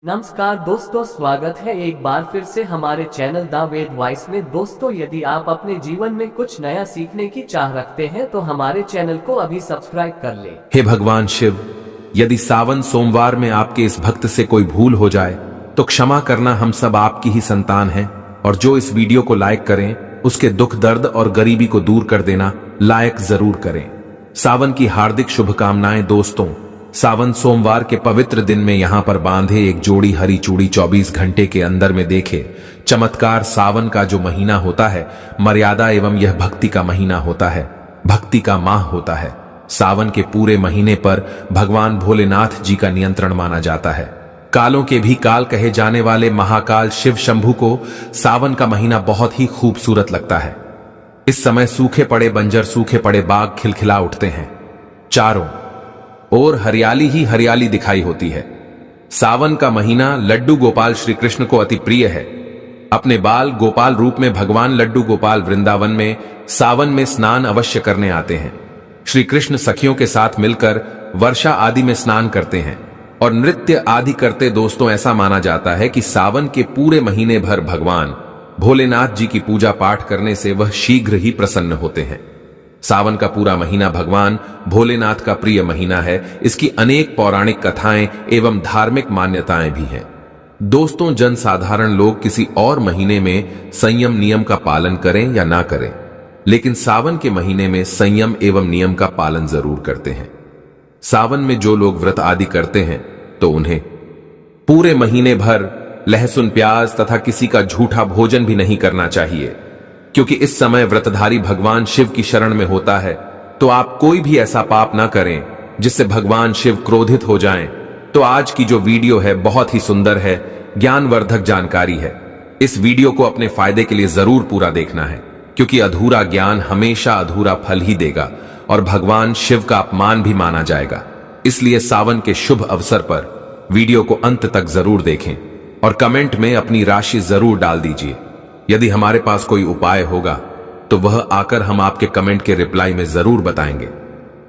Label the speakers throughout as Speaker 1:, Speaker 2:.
Speaker 1: नमस्कार दोस्तों, स्वागत है एक बार फिर से हमारे चैनल द वेद वॉइस में। दोस्तों, यदि आप अपने जीवन में कुछ नया सीखने की चाह रखते हैं तो हमारे चैनल को अभी सब्सक्राइब कर लें।
Speaker 2: हे भगवान शिव, यदि सावन सोमवार में आपके इस भक्त से कोई भूल हो जाए तो क्षमा करना, हम सब आपकी ही संतान हैं। और जो इस वीडियो को लाइक करें उसके दुख दर्द और गरीबी को दूर कर देना लायक जरूर करें। सावन की हार्दिक शुभकामनाएं। दोस्तों, सावन सोमवार के पवित्र दिन में यहां पर बांधे एक जोड़ी हरी चूड़ी 24 घंटे के अंदर में देखे चमत्कार। सावन का जो महीना होता है मर्यादा एवं यह भक्ति का महीना होता है, भक्ति का माह होता है। सावन के पूरे महीने पर भगवान भोलेनाथ जी का नियंत्रण माना जाता है। कालों के भी काल कहे जाने वाले महाकाल शिव शंभू को सावन का महीना बहुत ही खूबसूरत लगता है। इस समय सूखे पड़े बंजर, सूखे पड़े बाग खिलखिला उठते हैं। चारों और हरियाली ही हरियाली दिखाई होती है। सावन का महीना लड्डू गोपाल श्री कृष्ण को अति प्रिय है। अपने बाल गोपाल रूप में भगवान लड्डू गोपाल वृंदावन में सावन में स्नान अवश्य करने आते हैं। श्री कृष्ण सखियों के साथ मिलकर वर्षा आदि में स्नान करते हैं और नृत्य आदि करते। दोस्तों, ऐसा माना जाता है कि सावन के पूरे महीने भर भगवान भोलेनाथ जी की पूजा पाठ करने से वह शीघ्र ही प्रसन्न होते हैं। सावन का पूरा महीना भगवान भोलेनाथ का प्रिय महीना है। इसकी अनेक पौराणिक कथाएं एवं धार्मिक मान्यताएं भी हैं। दोस्तों, जनसाधारण लोग किसी और महीने में संयम नियम का पालन करें या ना करें, लेकिन सावन के महीने में संयम एवं नियम का पालन जरूर करते हैं। सावन में जो लोग व्रत आदि करते हैं तो उन्हें पूरे महीने भर लहसुन प्याज तथा किसी का झूठा भोजन भी नहीं करना चाहिए, क्योंकि इस समय व्रतधारी भगवान शिव की शरण में होता है। तो आप कोई भी ऐसा पाप ना करें जिससे भगवान शिव क्रोधित हो जाएं। तो आज की जो वीडियो है बहुत ही सुंदर है, ज्ञानवर्धक जानकारी है। इस वीडियो को अपने फायदे के लिए जरूर पूरा देखना है, क्योंकि अधूरा ज्ञान हमेशा अधूरा फल ही देगा और भगवान शिव का अपमान भी माना जाएगा। इसलिए सावन के शुभ अवसर पर वीडियो को अंत तक जरूर देखें और कमेंट में अपनी राशि जरूर डाल दीजिए। यदि हमारे पास कोई उपाय होगा तो वह आकर हम आपके कमेंट के रिप्लाई में जरूर बताएंगे।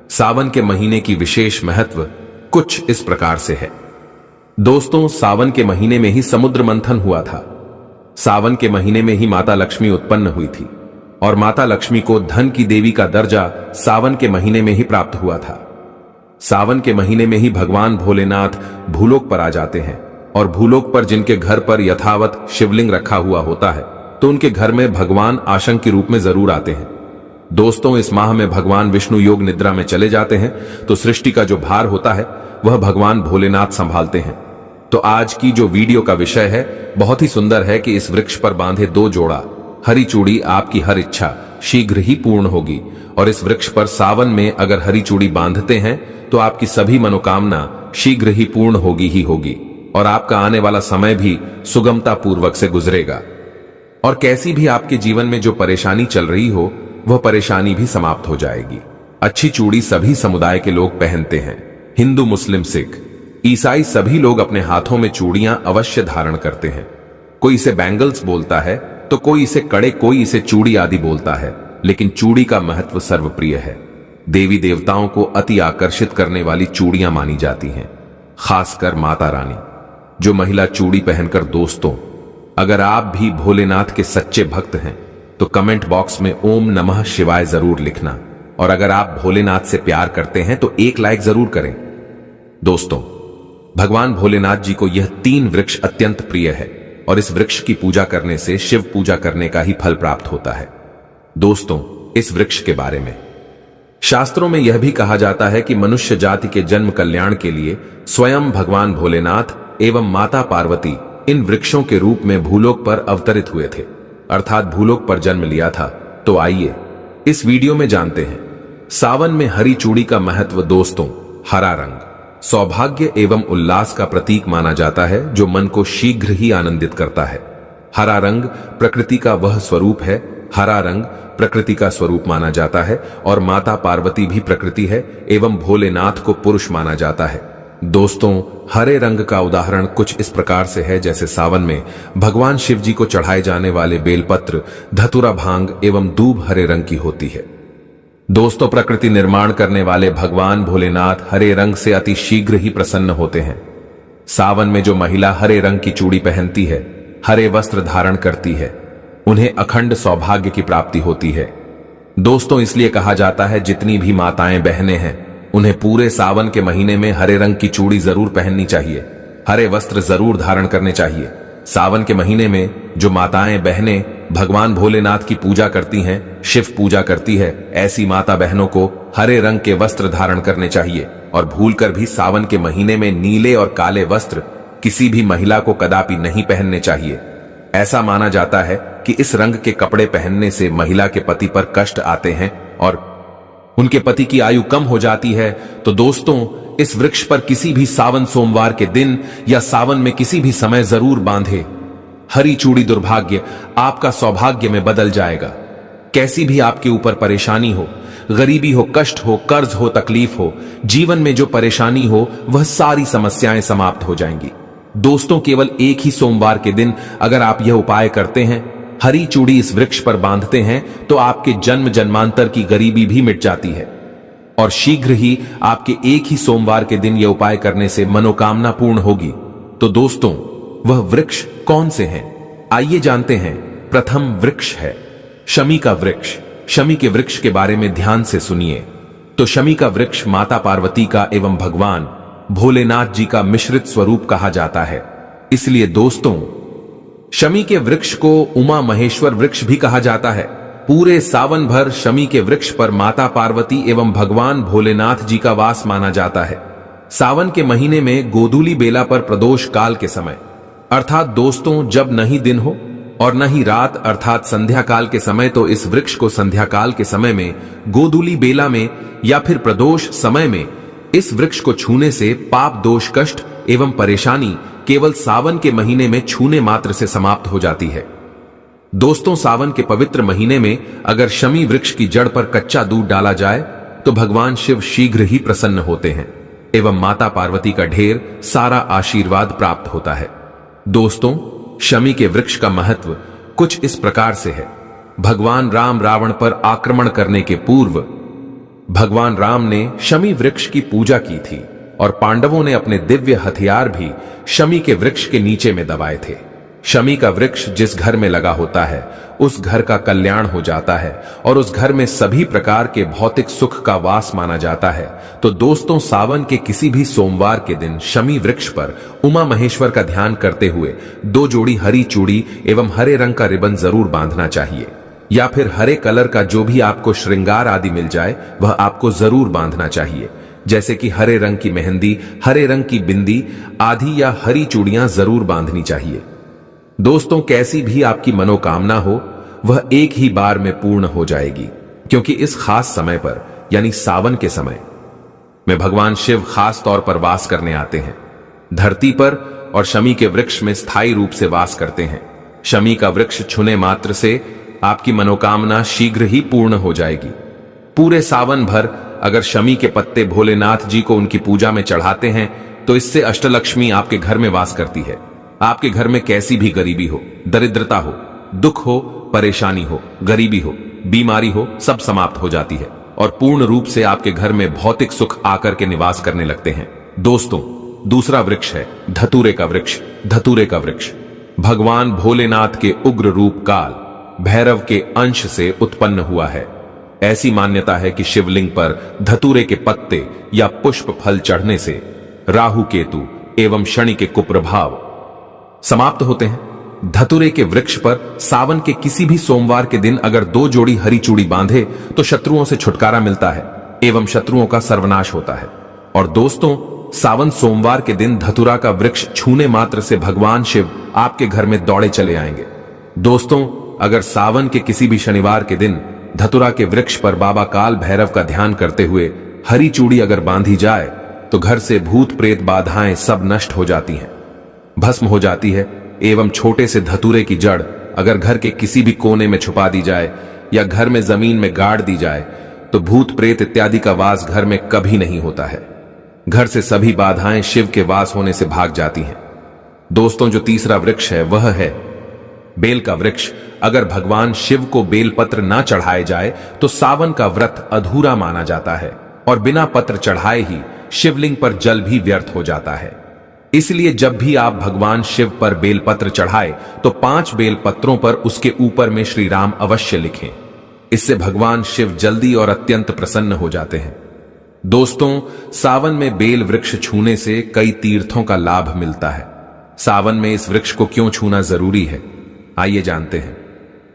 Speaker 2: सावन के महीने की विशेष महत्व कुछ इस प्रकार से है। दोस्तों, सावन के महीने में ही समुद्र मंथन हुआ था। सावन के महीने में ही माता लक्ष्मी उत्पन्न हुई थी और माता लक्ष्मी को धन की देवी का दर्जा सावन के महीने में ही प्राप्त हुआ था। सावन के महीने में ही भगवान भोलेनाथ भूलोक पर आ जाते हैं और भूलोक पर जिनके घर पर यथावत शिवलिंग रखा हुआ होता है तो उनके घर में भगवान आशंक के रूप में जरूर आते हैं। दोस्तों, इस माह में भगवान विष्णु योग निद्रा में चले जाते हैं तो सृष्टि का जो भार होता है वह भगवान भोलेनाथ संभालते हैं। तो आज की जो वीडियो का विषय है बहुत ही सुंदर है कि इस वृक्ष पर बांधे 2 जोड़ा हरी चूड़ी आपकी हर इच्छा शीघ्र ही पूर्ण होगी। और इस वृक्ष पर सावन में अगर हरी चूड़ी बांधते हैं तो आपकी सभी मनोकामना शीघ्र ही पूर्ण होगी ही होगी और आपका आने वाला समय भी सुगमता पूर्वक से गुजरेगा। और कैसी भी आपके जीवन में जो परेशानी चल रही हो वह परेशानी भी समाप्त हो जाएगी। अच्छी चूड़ी सभी समुदाय के लोग पहनते हैं। हिंदू, मुस्लिम, सिख, ईसाई सभी लोग अपने हाथों में चूड़ियां अवश्य धारण करते हैं। कोई इसे बैंगल्स बोलता है तो कोई इसे कड़े, कोई इसे चूड़ी आदि बोलता है, लेकिन चूड़ी का महत्व सर्वप्रिय है। देवी देवताओं को अति आकर्षित करने वाली चूड़ियां मानी जाती हैं, खासकर माता रानी। जो महिला चूड़ी पहनकर, दोस्तों, अगर आप भी भोलेनाथ के सच्चे भक्त हैं तो कमेंट बॉक्स में ओम नमः शिवाय जरूर लिखना। और अगर आप भोलेनाथ से प्यार करते हैं तो 1 लाइक जरूर करें। दोस्तों, भगवान भोलेनाथ जी को यह 3 वृक्ष अत्यंत प्रिय है और इस वृक्ष की पूजा करने से शिव पूजा करने का ही फल प्राप्त होता है। दोस्तों, इस वृक्ष के बारे में शास्त्रों में यह भी कहा जाता है कि मनुष्य जाति के जन्म कल्याण के लिए स्वयं भगवान भोलेनाथ एवं माता पार्वती इन वृक्षों के रूप में भूलोक पर अवतरित हुए थे, अर्थात भूलोक पर जन्म लिया था। तो आइए इस वीडियो में जानते हैं सावन में हरी चूड़ी का महत्व। दोस्तों, हरा रंग सौभाग्य एवं उल्लास का प्रतीक माना जाता है, जो मन को शीघ्र ही आनंदित करता है। हरा रंग प्रकृति का वह स्वरूप है। हरा रंग प्रकृति का स्वरूप माना जाता है और माता पार्वती भी प्रकृति है एवं भोलेनाथ को पुरुष माना जाता है। दोस्तों, हरे रंग का उदाहरण कुछ इस प्रकार से है जैसे सावन में भगवान शिव जी को चढ़ाए जाने वाले बेलपत्र, धतूरा, भांग एवं दूब हरे रंग की होती है। दोस्तों, प्रकृति निर्माण करने वाले भगवान भोलेनाथ हरे रंग से अति शीघ्र ही प्रसन्न होते हैं। सावन में जो महिला हरे रंग की चूड़ी पहनती है, हरे वस्त्र धारण करती है, उन्हें अखंड सौभाग्य की प्राप्ति होती है। दोस्तों, इसलिए कहा जाता है जितनी भी माताएं बहनें हैं उन्हें पूरे सावन के महीने में हरे रंग की चूड़ी जरूर पहननी चाहिए, हरे वस्त्र जरूर धारण करने चाहिए। सावन के महीने में जो माताएं बहनें भगवान भोलेनाथ की पूजा करती हैं, शिव पूजा करती है, ऐसी माता बहनों को हरे रंग के वस्त्र धारण करने चाहिए और भूलकर भी सावन के महीने में नीले और काले वस्त्र किसी भी महिला को कदापि नहीं पहनने चाहिए। ऐसा माना जाता है कि इस रंग के कपड़े पहनने से महिला के पति पर कष्ट आते हैं और उनके पति की आयु कम हो जाती है। तो दोस्तों, इस वृक्ष पर किसी भी सावन सोमवार के दिन या सावन में किसी भी समय जरूर बांधे। हरी चूड़ी दुर्भाग्य आपका सौभाग्य में बदल जाएगा। कैसी भी आपके ऊपर परेशानी हो, गरीबी हो, कष्ट हो, कर्ज हो, तकलीफ हो, जीवन में जो परेशानी हो, वह सारी समस्याएं समाप्त हो जाएंगी। दोस्तों, केवल एक ही सोमवार के दिन अगर आप यह उपाय करते हैं, हरी चूड़ी इस वृक्ष पर बांधते हैं, तो आपके जन्म जन्मांतर की गरीबी भी मिट जाती है और शीघ्र ही आपके एक ही सोमवार के दिन यह उपाय करने से मनोकामना पूर्ण होगी। तो दोस्तों, वह वृक्ष कौन से हैं? आइए जानते हैं। प्रथम वृक्ष है शमी का वृक्ष। शमी के वृक्ष के बारे में ध्यान से सुनिए। तो शमी का वृक्ष माता पार्वती का एवं भगवान भोलेनाथ जी का मिश्रित स्वरूप कहा जाता है। इसलिए दोस्तों, शमी के वृक्ष को उमा महेश्वर वृक्ष भी कहा जाता है। पूरे सावन भर शमी के वृक्ष पर माता पार्वती एवं भगवान भोलेनाथ जी का वास माना जाता है। सावन के महीने में गोधूली बेला पर प्रदोष काल के समय, अर्थात दोस्तों जब न ही दिन हो और न ही रात, अर्थात संध्या काल के समय, तो इस वृक्ष को संध्या काल के समय में, गोधूली बेला में या फिर प्रदोष समय में इस वृक्ष को छूने से पाप, दोष, कष्ट एवं परेशानी केवल सावन के महीने में छूने मात्र से समाप्त हो जाती है। दोस्तों, सावन के पवित्र महीने में अगर शमी वृक्ष की जड़ पर कच्चा दूध डाला जाए तो भगवान शिव शीघ्र ही प्रसन्न होते हैं एवं माता पार्वती का ढेर सारा आशीर्वाद प्राप्त होता है। दोस्तों, शमी के वृक्ष का महत्व कुछ इस प्रकार से है। भगवान राम रावण पर आक्रमण करने के पूर्व भगवान राम ने शमी वृक्ष की पूजा की थी और पांडवों ने अपने दिव्य हथियार भी शमी के वृक्ष के नीचे में दबाए थे। शमी का वृक्ष जिस घर में लगा होता है उस घर का कल्याण हो जाता है और उस घर में सभी प्रकार के भौतिक सुख का वास माना जाता है। तो दोस्तों, सावन के किसी भी सोमवार के दिन शमी वृक्ष पर उमा महेश्वर का ध्यान करते हुए 2 जोड़ी हरी चूड़ी एवं हरे रंग का रिबन जरूर बांधना चाहिए, या फिर हरे कलर का जो भी आपको श्रृंगार आदि मिल जाए वह आपको जरूर बांधना चाहिए, जैसे कि हरे रंग की मेहंदी, हरे रंग की बिंदी आदि या हरी चूड़ियां जरूर बांधनी चाहिए। दोस्तों, कैसी भी आपकी मनोकामना हो वह एक ही बार में पूर्ण हो जाएगी, क्योंकि इस खास समय पर यानी सावन के समय में भगवान शिव खास तौर पर वास करने आते हैं धरती पर और शमी के वृक्ष में स्थायी रूप से वास करते हैं। शमी का वृक्ष छूने मात्र से आपकी मनोकामना शीघ्र ही पूर्ण हो जाएगी। पूरे सावन भर अगर शमी के पत्ते भोलेनाथ जी को उनकी पूजा में चढ़ाते हैं तो इससे अष्टलक्ष्मी आपके घर में वास करती है। आपके घर में कैसी भी गरीबी हो, दरिद्रता हो, दुख हो, परेशानी हो, गरीबी हो, बीमारी हो, सब समाप्त हो जाती है और पूर्ण रूप से आपके घर में भौतिक सुख आकर के निवास करने लगते हैं। दोस्तों, दूसरा वृक्ष है धतूरे का वृक्ष। धतूरे का वृक्ष भगवान भोलेनाथ के उग्र रूप काल भैरव के अंश से उत्पन्न हुआ है। ऐसी मान्यता है कि शिवलिंग पर धतूरे के पत्ते या पुष्प फल चढ़ने से राहु केतु एवं शनि के कुप्रभाव समाप्त होते हैं। धतूरे के वृक्ष पर सावन के किसी भी सोमवार के दिन अगर 2 जोड़ी हरी चूड़ी बांधे तो शत्रुओं से छुटकारा मिलता है एवं शत्रुओं का सर्वनाश होता है। और दोस्तों, सावन सोमवार के दिन धतूरा का वृक्ष छूने मात्र से भगवान शिव आपके घर में दौड़े चले आएंगे। दोस्तों, अगर सावन के किसी भी शनिवार के दिन धतूरा के वृक्ष पर बाबा काल भैरव का ध्यान करते हुए हरी चूड़ी अगर बांधी जाए तो घर से भूत प्रेत बाधाएं सब नष्ट हो जाती हैं, भस्म हो जाती है एवं छोटे से धतूरे की जड़ अगर घर के किसी भी कोने में छुपा दी जाए या घर में जमीन में गाड़ दी जाए तो भूत प्रेत इत्यादि का वास घर में कभी नहीं होता है। घर से सभी बाधाएं शिव के वास होने से भाग जाती हैं। दोस्तों, जो तीसरा वृक्ष है वह है बेल का वृक्ष। अगर भगवान शिव को बेलपत्र ना चढ़ाए जाए तो सावन का व्रत अधूरा माना जाता है और बिना पत्र चढ़ाए ही शिवलिंग पर जल भी व्यर्थ हो जाता है। इसलिए जब भी आप भगवान शिव पर बेलपत्र चढ़ाए तो 5 बेलपत्रों पर उसके ऊपर में श्री राम अवश्य लिखें। इससे भगवान शिव जल्दी और अत्यंत प्रसन्न हो जाते हैं। दोस्तों, सावन में बेल वृक्ष छूने से कई तीर्थों का लाभ मिलता है। सावन में इस वृक्ष को क्यों छूना जरूरी है, आइए जानते हैं।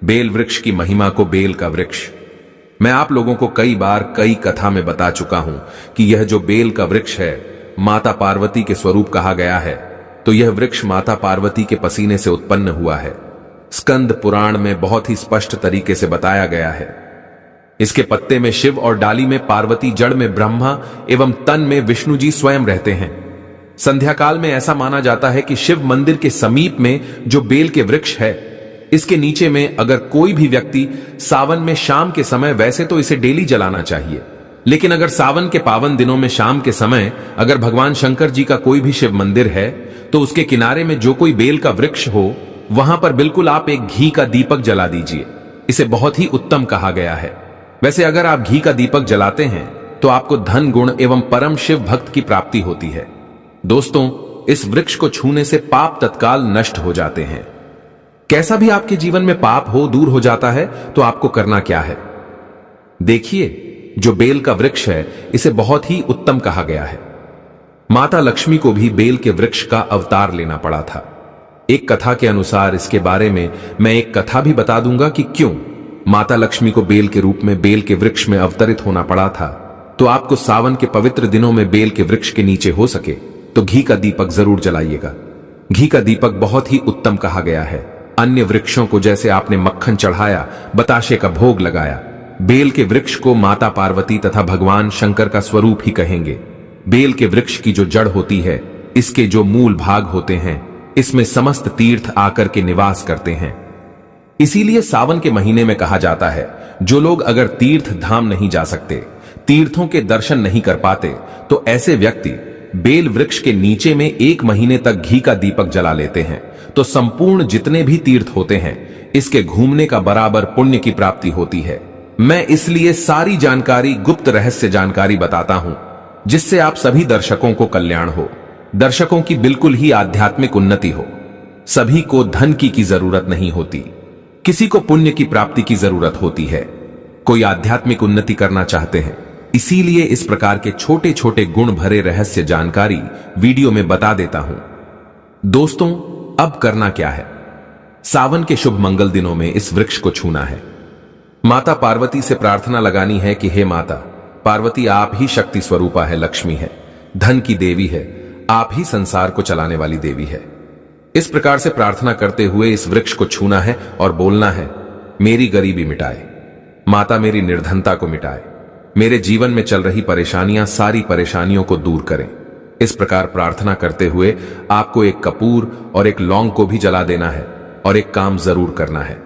Speaker 2: बेल वृक्ष की महिमा को बेल का वृक्ष। मैं आप लोगों को कई बार कई कथा में बता चुका हूं कि यह जो बेल का वृक्ष है माता पार्वती के स्वरूप कहा गया है। तो यह वृक्ष माता पार्वती के पसीने से उत्पन्न हुआ है। स्कंद पुराण में बहुत ही स्पष्ट तरीके से बताया गया है। इसके पत्ते में शिव और डाली में पार्वती, जड़ में ब्रह्मा एवं तन में विष्णु जी स्वयं रहते हैं। संध्या काल में ऐसा माना जाता है कि शिव मंदिर के समीप में जो बेल के वृक्ष है, इसके नीचे में अगर कोई भी व्यक्ति सावन में शाम के समय, वैसे तो इसे डेली जलाना चाहिए, लेकिन अगर सावन के पावन दिनों में शाम के समय अगर भगवान शंकर जी का कोई भी शिव मंदिर है तो उसके किनारे में जो कोई बेल का वृक्ष हो, वहां पर बिल्कुल आप एक घी का दीपक जला दीजिए। इसे बहुत ही उत्तम कहा गया है। वैसे अगर आप घी का दीपक जलाते हैं तो आपको धन गुण एवं परम शिव भक्त की प्राप्ति होती है। दोस्तों, इस वृक्ष को छूने से पाप तत्काल नष्ट हो जाते हैं। कैसा भी आपके जीवन में पाप हो, दूर हो जाता है। तो आपको करना क्या है, देखिए, जो बेल का वृक्ष है इसे बहुत ही उत्तम कहा गया है। माता लक्ष्मी को भी बेल के वृक्ष का अवतार लेना पड़ा था। एक कथा के अनुसार इसके बारे में मैं एक कथा भी बता दूंगा कि क्यों माता लक्ष्मी को बेल के रूप में बेल के वृक्ष में अवतरित होना पड़ा था। तो आपको सावन के पवित्र दिनों में बेल के वृक्ष के नीचे हो सके तो घी का दीपक जरूर जलाइएगा। घी का दीपक बहुत ही उत्तम कहा गया है। अन्य वृक्षों को जैसे आपने मक्खन चढ़ाया, बताशे का भोग लगाया, बेल के वृक्ष को माता पार्वती तथा भगवान शंकर का स्वरूप ही कहेंगे। बेल के वृक्ष की जो जड़ होती है, इसके जो मूल भाग होते हैं, इसमें समस्त तीर्थ आकर के निवास करते हैं। इसीलिए सावन के महीने में कहा जाता है, जो लोग अगर तीर्थ धाम नहीं जा सकते, तीर्थों के दर्शन नहीं कर पाते, तो ऐसे व्यक्ति बेल वृक्ष के नीचे में 1 महीने तक घी का दीपक जला लेते हैं तो संपूर्ण जितने भी तीर्थ होते हैं, इसके घूमने का बराबर पुण्य की प्राप्ति होती है। मैं इसलिए सारी जानकारी, गुप्त रहस्य जानकारी बताता हूं, जिससे आप सभी दर्शकों को कल्याण हो, दर्शकों की बिल्कुल ही आध्यात्मिक उन्नति हो। सभी को धन की जरूरत नहीं होती, किसी को पुण्य की प्राप्ति की जरूरत होती है। कोई आध्यात्मिक उन्नति करना चाहते हैं, इसीलिए इस प्रकार के छोटे छोटे गुण भरे रहस्य जानकारी वीडियो में बता देता हूं। दोस्तों, अब करना क्या है, सावन के शुभ मंगल दिनों में इस वृक्ष को छूना है। माता पार्वती से प्रार्थना लगानी है कि हे माता पार्वती, आप ही शक्ति स्वरूपा है, लक्ष्मी है, धन की देवी है, आप ही संसार को चलाने वाली देवी है। इस प्रकार से प्रार्थना करते हुए इस वृक्ष को छूना है और बोलना है, मेरी गरीबी मिटाए माता, मेरी निर्धनता को मिटाए, मेरे जीवन में चल रही परेशानियां, सारी परेशानियों को दूर करें। इस प्रकार प्रार्थना करते हुए आपको एक कपूर और एक लौंग को भी जला देना है और एक काम जरूर करना है।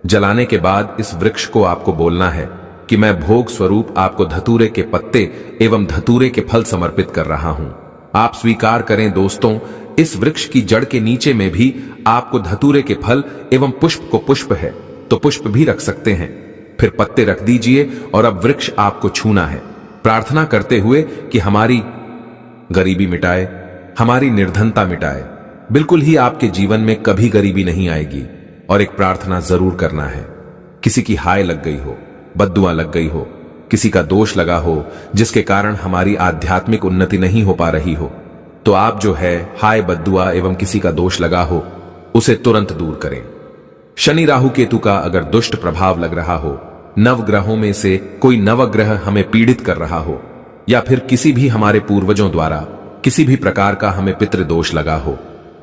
Speaker 2: जलाने के बाद इस वृक्ष को आपको बोलना है कि मैं भोग स्वरूप आपको धतूरे के पत्ते एवं धतूरे के फल समर्पित कर रहा हूं, आप स्वीकार करें। दोस्तों, इस वृक्ष की जड़ के नीचे में भी आपको धतूरे के फल एवं पुष्प को, पुष्प है तो पुष्प भी रख सकते हैं, फिर पत्ते रख दीजिए और अब वृक्ष आपको छूना है, प्रार्थना करते हुए कि हमारी गरीबी मिटाए, हमारी निर्धनता मिटाए, बिल्कुल ही आपके जीवन में कभी गरीबी नहीं आएगी। और एक प्रार्थना जरूर करना है, किसी की हाय लग गई हो, बद्दुआ लग गई हो, किसी का दोष लगा हो जिसके कारण हमारी आध्यात्मिक उन्नति नहीं हो पा रही हो, तो आप जो है हाय बद्दुआ एवं किसी का दोष लगा हो उसे तुरंत दूर करें। शनि राहु केतु का अगर दुष्ट प्रभाव लग रहा हो, नवग्रहों में से कोई नवग्रह हमें पीड़ित कर रहा हो, या फिर किसी भी हमारे पूर्वजों द्वारा किसी भी प्रकार का हमें पितृदोष लगा हो,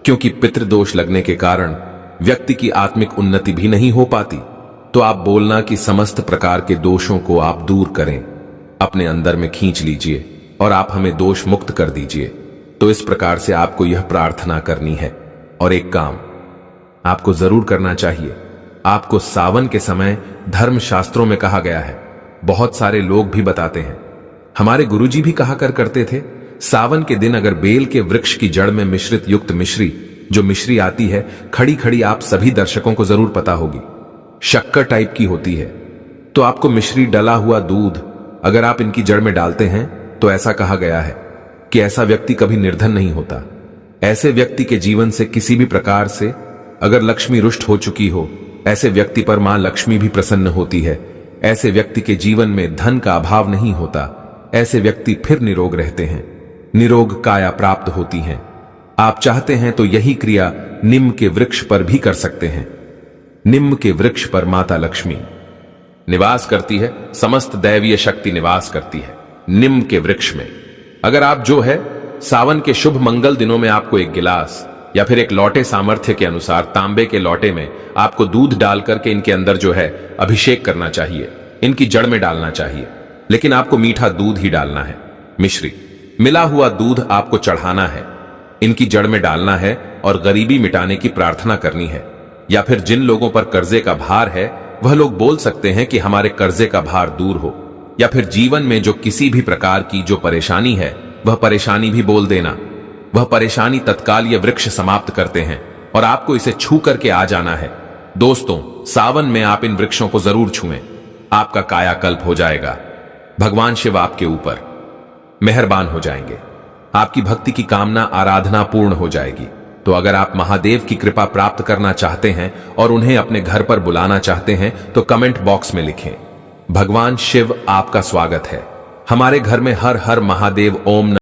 Speaker 2: क्योंकि पितृदोष लगने के कारण व्यक्ति की आत्मिक उन्नति भी नहीं हो पाती, तो आप बोलना कि समस्त प्रकार के दोषों को आप दूर करें, अपने अंदर में खींच लीजिए और आप हमें दोष मुक्त कर दीजिए। तो इस प्रकार से आपको यह प्रार्थना करनी है। और एक काम आपको जरूर करना चाहिए, आपको सावन के समय धर्म शास्त्रों में कहा गया है, बहुत सारे लोग भी बताते हैं, हमारे गुरुजी भी कहा करते थे, सावन के दिन अगर बेल के वृक्ष की जड़ में मिश्रित युक्त मिश्री, जो मिश्री आती है खड़ी खड़ी, आप सभी दर्शकों को जरूर पता होगी, शक्कर टाइप की होती है, तो आपको मिश्री डला हुआ दूध अगर आप इनकी जड़ में डालते हैं तो ऐसा कहा गया है कि ऐसा व्यक्ति कभी निर्धन नहीं होता। ऐसे व्यक्ति के जीवन से किसी भी प्रकार से अगर लक्ष्मी रुष्ट हो चुकी हो, ऐसे व्यक्ति पर मां लक्ष्मी भी प्रसन्न होती है। ऐसे व्यक्ति के जीवन में धन का अभाव नहीं होता। ऐसे व्यक्ति फिर निरोग रहते हैं, निरोग काया प्राप्त होती हैं। आप चाहते हैं तो यही क्रिया निम्न के वृक्ष पर भी कर सकते हैं। निम्न के वृक्ष पर माता लक्ष्मी निवास करती है, समस्त दैवीय शक्ति निवास करती है निम्न के वृक्ष में। अगर आप जो है सावन के शुभ मंगल दिनों में आपको एक गिलास या फिर एक लोटे सामर्थ्य के अनुसार तांबे के लोटे में आपको दूध डाल करके इनके अंदर जो है अभिषेक करना चाहिए, इनकी जड़ में डालना चाहिए। लेकिन आपको मीठा दूध ही डालना है, मिश्री मिला हुआ दूध आपको चढ़ाना है, इनकी जड़ में डालना है और गरीबी मिटाने की प्रार्थना करनी है। या फिर जिन लोगों पर कर्जे का भार है वह लोग बोल सकते हैं कि हमारे कर्जे का भार दूर हो। या फिर जीवन में जो किसी भी प्रकार की जो परेशानी है वह परेशानी भी बोल देना। वह परेशानी तत्काल ये वृक्ष समाप्त करते हैं और आपको इसे छू करके आ जाना है। दोस्तों, सावन में आप इन वृक्षों को जरूर छुएं, आपका कायाकल्प हो जाएगा। भगवान शिव आपके ऊपर मेहरबान हो जाएंगे, आपकी भक्ति की कामना आराधना पूर्ण हो जाएगी। तो अगर आप महादेव की कृपा प्राप्त करना चाहते हैं और उन्हें अपने घर पर बुलाना चाहते हैं तो कमेंट बॉक्स में लिखें, भगवान शिव आपका स्वागत है। हमारे घर में हर हर महादेव ओम